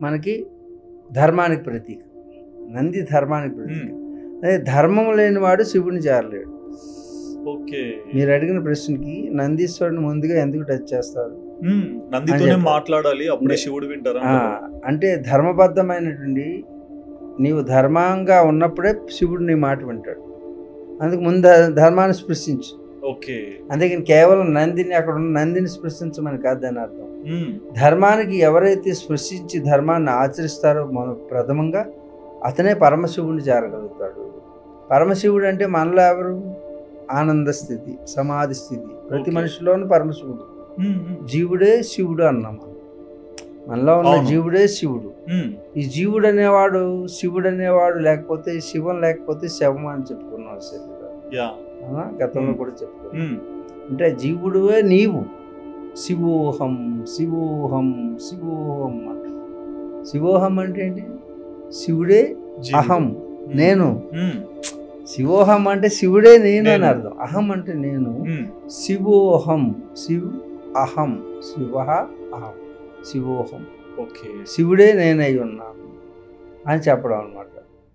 మనకి ధర్మానికి ప్రతీక. నంది ధర్మానికి ప్రతీక. అదే ధర్మం లేనివాడు శివుడిని చేరలేడు. ఓకే, మీరు అడిగిన ప్రశ్నకి నందీశ్వరుని ముందుగా ఎందుకు టచ్ చేస్తారు? నందితోనే మాట్లాడాలి, అప్పుడే శివుడు వింటారా? అంటే ధర్మబద్ధమైనటువంటి నీవు ధర్మంగా ఉన్నప్పుడే శివుడు నీ మాట వింటాడు. అందుకు ముందు ధర్మాన్ని స్పృశించు. ఓకే, అందుకని కేవలం నందిని అక్కడ ఉన్న నందిని స్పృశించమని కాదు దాని అర్థం. ధర్మానికి ఎవరైతే స్పృశించి ధర్మాన్ని ఆచరిస్తారో ప్రథమంగా అతనే పరమశివుడిని చేరగలుగుతాడు. పరమశివుడు అంటే మనలో ఎవరు? ఆనంద స్థితి, సమాధి స్థితి. ప్రతి మనిషిలోనూ పరమశివుడు, జీవుడే శివుడు అన్నాం. మనలో ఉన్న జీవుడే శివుడు. ఈ జీవుడు అనేవాడు, శివుడు అనేవాడు లేకపోతే, శివం లేకపోతే శవం అని చెప్పుకున్నాం గతంలో కూడా చెప్పుకున్నాం. అంటే జీవుడువే నీవు. శివోహం శివోహం శివోహం అంటే, శివోహం అంటే ఏంటి? శివుడే అహం, నేను. శివోహం అంటే శివుడే నేను అని అర్థం. అహం అంటే నేను. శివోహం, శివ్ అహం, శివ అహం, శివోహం. ఓకే, శివుడే నేనై ఉన్నాను అని చెప్పడం అన్నమాట.